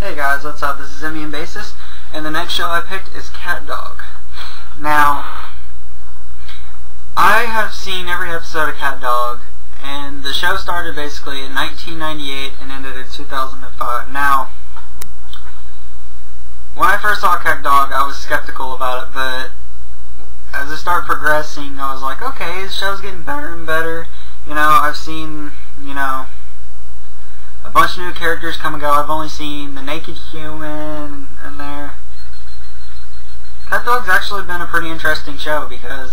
Hey guys, what's up? This is Emmy and Basis, and the next show I picked is CatDog. Now, I have seen every episode of CatDog, and the show started basically in 1998 and ended in 2005. Now, when I first saw CatDog, I was skeptical about it, but as it started progressing, I was like, okay, the show's getting better and better. You know, I've seen, a bunch of new characters come and go. I've only seen the naked human in there. CatDog's actually been a pretty interesting show because,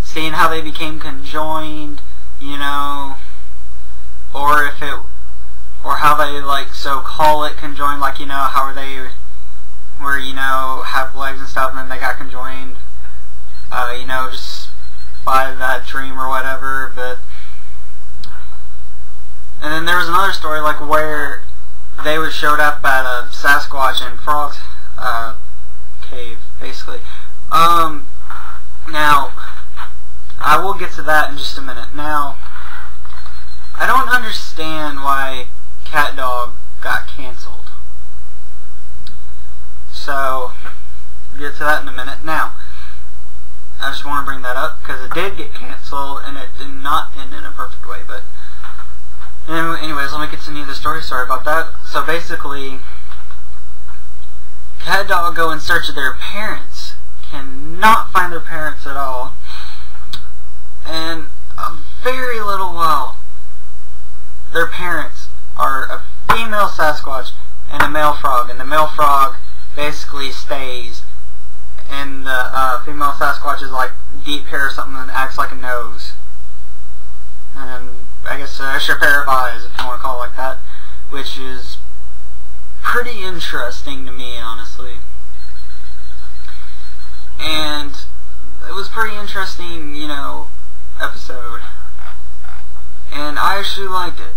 seeing how they became conjoined, or how they, call it conjoined, how they have legs and stuff and then they got conjoined, just by that dream or whatever, but... And then there was another story, where they showed up at a Sasquatch and Frog's cave, basically. Now, I will get to that in just a minute. Now, I don't understand why CatDog got canceled. So, we'll get to that in a minute. Now, I just want to bring that up because it did get canceled and it did not end in a perfect way, but... Anyways, let me continue the story. Sorry about that. So basically, CatDog go in search of their parents. Cannot find their parents at all. And a very little while, their parents are a female Sasquatch and a male frog. And the male frog basically stays. And the female Sasquatch is deep hair or something and acts like a nose. And I guess an extra pair of eyes, if you want to call it like that, which is pretty interesting to me, honestly. And it was pretty interesting, episode. And I actually liked it.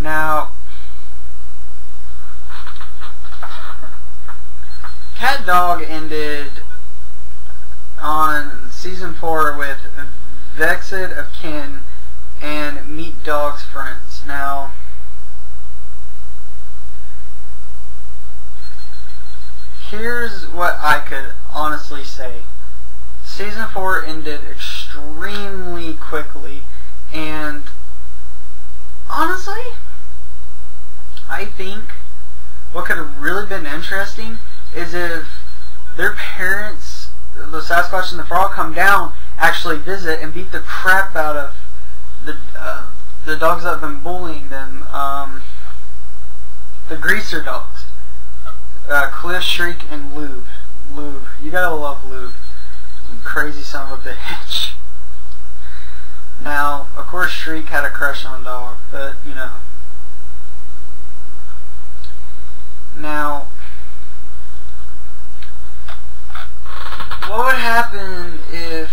Now, CatDog ended on season 4 with Vexed of Kin and Meet Dog's Friends. Now, here's what I could honestly say. Season 4 ended extremely quickly, and honestly, I think what could have really been interesting is if their parents, the Sasquatch and the Frog, come down, actually visit, and beat the crap out of the dogs that have been bullying them, the greaser dogs, Cliff, Shriek, and Lube. You gotta love Lube. Crazy son of a bitch. Now, of course, Shriek had a crush on Dog, but, Now, what would happen if,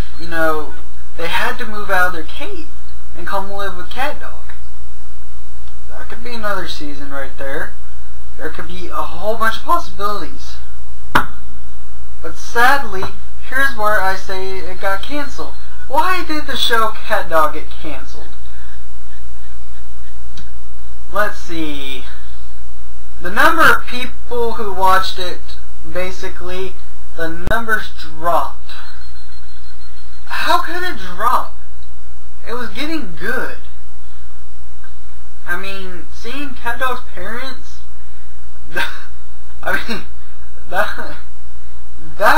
they had to move out of their cave and come live with CatDog? That could be another season right there. There could be a whole bunch of possibilities. But sadly, here's where I say it got canceled. Why did the show CatDog get canceled? Let's see. The number of people who watched it, basically, the numbers dropped. How could it drop? It was getting good. I mean, seeing CatDog's parents, that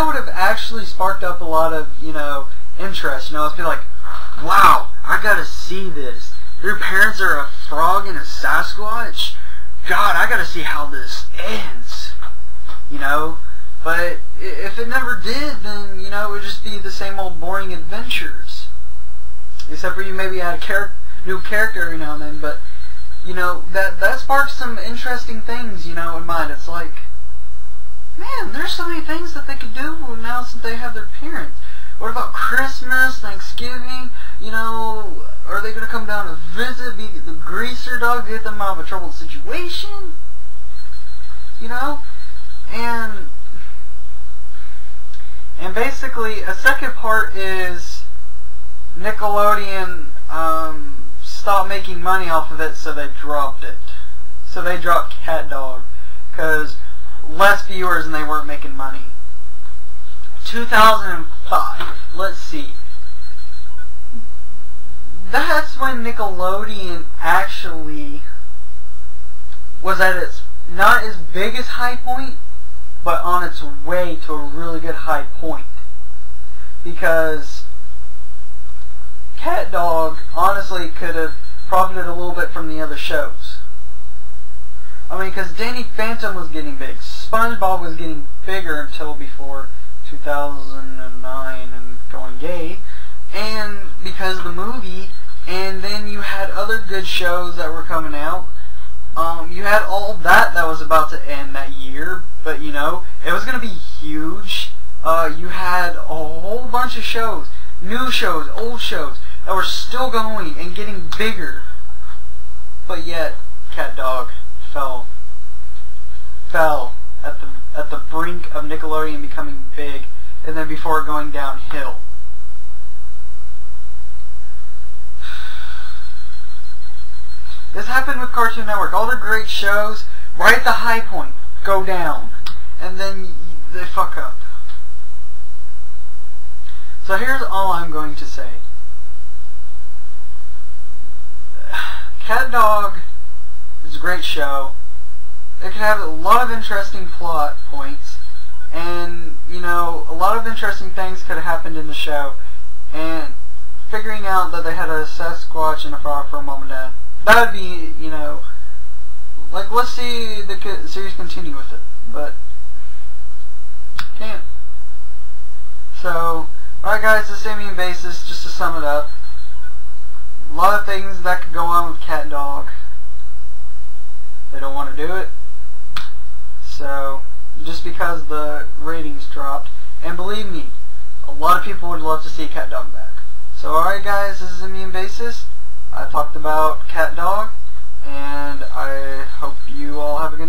would have actually sparked up a lot of, interest. It's been like, wow, I gotta see this. Their parents are a frog and a Sasquatch? God, I gotta see how this ends. But if it never did, then, it would just be the same old boring adventures. Except for you maybe add a new character every now and then, but, that sparks some interesting things, in mind. It's like, man, there's so many things that they could do now since they have their parents. What about Christmas, Thanksgiving, are they going to come down to visit, be the greaser dog, get them out of a troubled situation? And basically, a second part is Nick Nickelodeon stopped making money off of it, so they dropped it. So they dropped CatDog because less viewers and they weren't making money. 2005. Let's see. That's when Nickelodeon actually was at its not as big as high point, but on its way to a really good high point. Because CatDog honestly could have profited a little bit from the other shows. I mean, because Danny Phantom was getting big. SpongeBob was getting bigger until before 2009 and going gay. And because of the movie, and then you had other good shows that were coming out. You had all that was about to end that year, but you know, it was going to be huge. You had a whole bunch of shows, new shows, old shows, that were still going and getting bigger. But yet, CatDog fell at the brink of Nickelodeon becoming big, and then before going downhill. This happened with Cartoon Network. All their great shows, right at the high point, go down, and then they fuck up. So here's all I'm going to say. CatDog is a great show. It could have a lot of interesting plot points, and you know, a lot of interesting things could have happened in the show. And figuring out that they had a Sasquatch and a frog for a mom and dad, that would be, you know, like, let's see the series continue with it, but can't. So, alright guys, the same basis, just to sum it up. A lot of things that could go on with CatDog. They don't want to do it. So, just because the ratings dropped. And believe me, a lot of people would love to see CatDog back. So, alright guys, this is a meme basis. I talked about CatDog, and I hope you all have a good night.